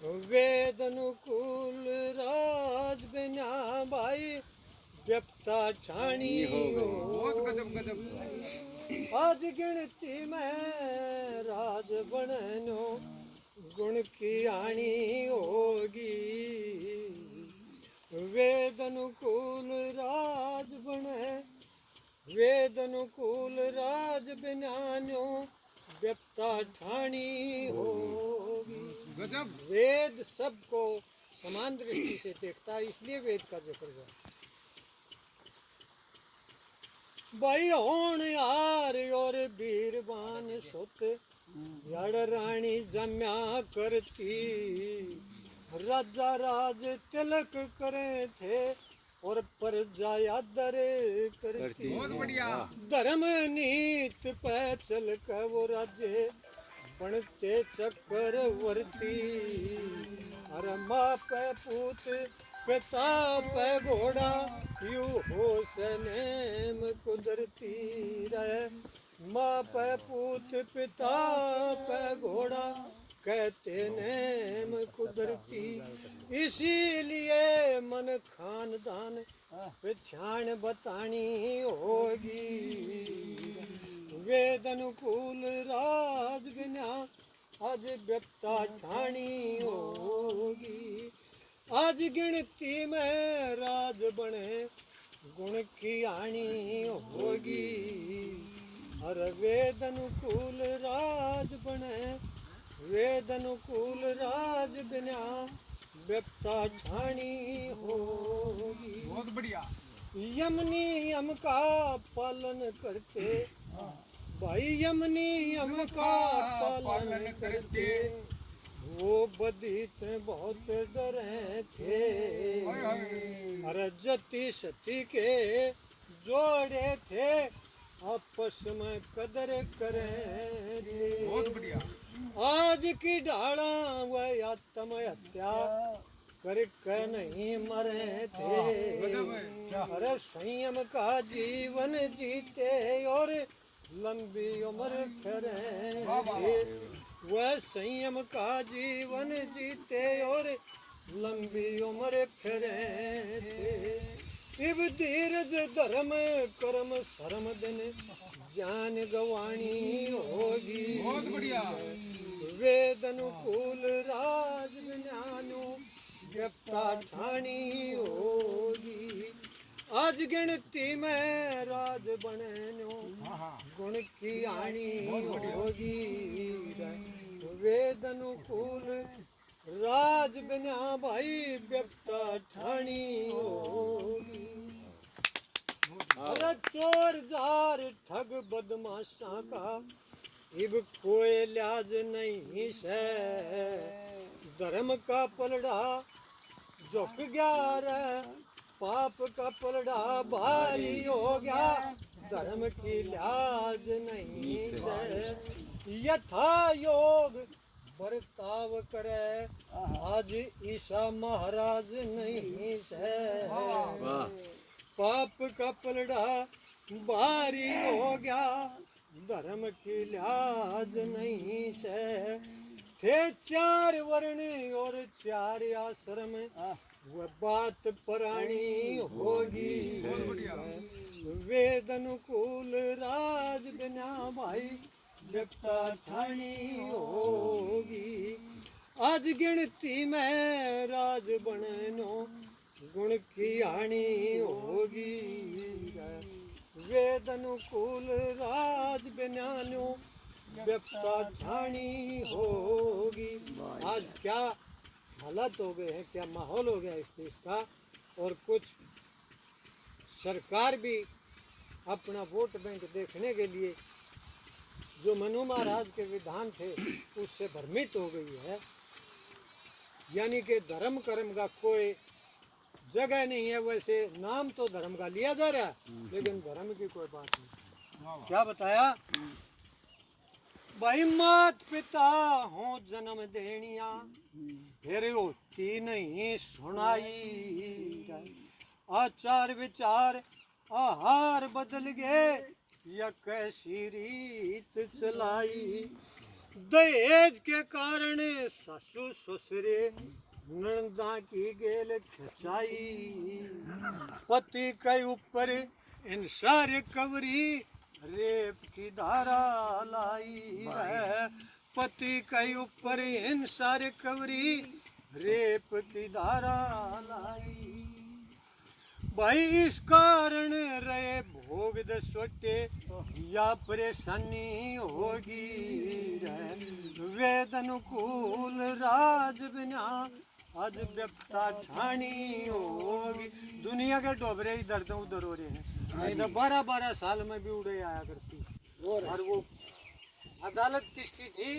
वेद अनुकूल राज बिना भाई व्यक्ता ठाणी हो। आज गिनती में राज बननो गुण की आनी होगी। वेद अनुकूल राज बने वेद अनुकूल राज बिनानो व्यक्ता ठाणी होगी। वेद सबको समान दृष्टि से देखता है, इसलिए वेद का जिक्र हुआ। भाई होनहार और वीरवान सुत यार रानी जम्या करती। राजा राज तिलक करे थे और प्रजा आदर करती। बहुत बढ़िया। धर्म नीत पे चल के वो राज्य बनते चक्रवर्ती। अरे माँ पे पूत पिता पे घोड़ा यू हो सनेम कुदरती रहे। माँ पे पूत पिता पे घोड़ा कहते नेम कुदरती। इसीलिए मन खानदान पहचान बतानी होगी। वेद अनुकूल राज बिना आज व्यक्ता ठाणी होगी। आज गिनती में राज बने गुण की आनी होगी। हर वेद अनुकूल राज बने वेद अनुकूल राज बिना व्यक्ता ठाणी होगी। बहुत बढ़िया। यम नियम का पालन करते भाई यम नियम का पालन करते वो बधित बहुत डरे थे। अरे जति सती के जोड़े थे आपस में कदर करें थे। बहुत बढ़िया। आज की ढाला वह आत्महत्या करके नहीं मरे थे। अरे संयम का जीवन जीते और लंबी उम्र करें थे। वह संयम का जीवन जीते और लंबी उम्र करें थे। इब धीरज धर्म कर्म शर्म दिन जान गवानी होगी। बहुत बढ़िया। वेद अनुकूल राज बिनानो व्यक्ता ठाणी होगी। आज गिनती में राज बनेनो गुण की आनी होगी। वेद अनुकूल राज बिना भाई व्यक्ता ठाणी होगी। अरे चोर जार ठग बदमाशा का इब कोई लिहाज नहीं से। धर्म का पलड़ा झुक गया रे पाप का पलड़ा भारी हो गया। धर्म की लिहाज नहीं से। यथा योग बर्ताव करे आज ईसा महाराज नहीं से। पाप का पलड़ा भारी हो गया धर्म की लिहाज नहीं से। थे चार वर्ण और चार आश्रम वह बात पुरानी होगी। वेद अनुकूल राज बिना भाई व्यक्ता ठाणी होगी। आज गिनती में राज बनेनो गुण की आनी होगी। वेद अनुकूल राज बिनानो व्यक्ता ठाणी होगी। आज क्या हालत हो गए हैं, क्या माहौल हो गया इस देश का। और कुछ सरकार भी अपना वोट बैंक देखने के लिए जो मनु महाराज के विधान थे उससे भ्रमित हो गई है। यानी कि धर्म कर्म का कोई जगह नहीं है। वैसे नाम तो धर्म का लिया जा रहा है लेकिन धर्म की कोई बात नहीं। क्या बताया भाई मात पिता हो जन्म देनिया फिर होती नहीं सुनाई। आचार विचार आहार बदल गए या कैसी रीत चलाई। दहेज के कारण सासू ससुरे नंदा की गेल खचाई, पति के ऊपर इंसार कवरी रेप की धारा लाई है, पति के ऊपर इंसार कवरी रेप की धारा लाई। भाई इस कारण रहे भोग दसोटे या परेशानी होगी, वेद अनुकूल राज बिना आज व्यपता ठानी होगी। दुनिया के डोबरे इधर तो उधर हो रहे हैं, नहीं तो 12-12 साल में भी उड़े आया करती। और वो अदालत किसकी थी?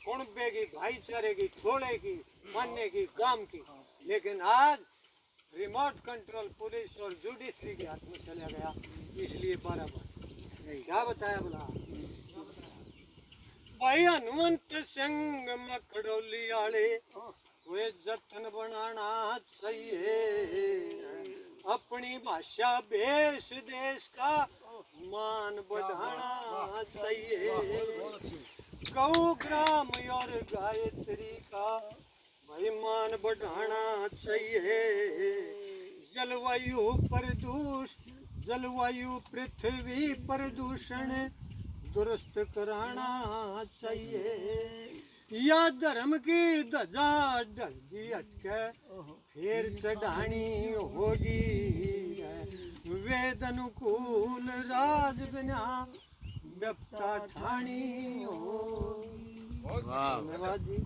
कुणबे की, भाईचारे की, थोड़े की, मानने की, काम की। लेकिन आज रिमोट कंट्रोल पुलिस और जुडिशरी के हाथ में चला गया, इसलिए 12 क्या बताया बोला भाई हनुमंत सिंह मकड़ौली आले वे जतन बनाना चाहिए, अपनी भाषा भेष देश का मान बढ़ाना चाहिए। गौ ग्राम और गायत्री का भाई मान बढ़ाना चाहिए। जलवायु पृथ्वी प्रदूषण दुरुस्त कराना चाहिए। या धर्म की ध्वजा ढलगी हटके फिर चढ़ानी होगी, वेद अनुकूल राज बिना व्यपता ठानी हो। धन्यवाद जी।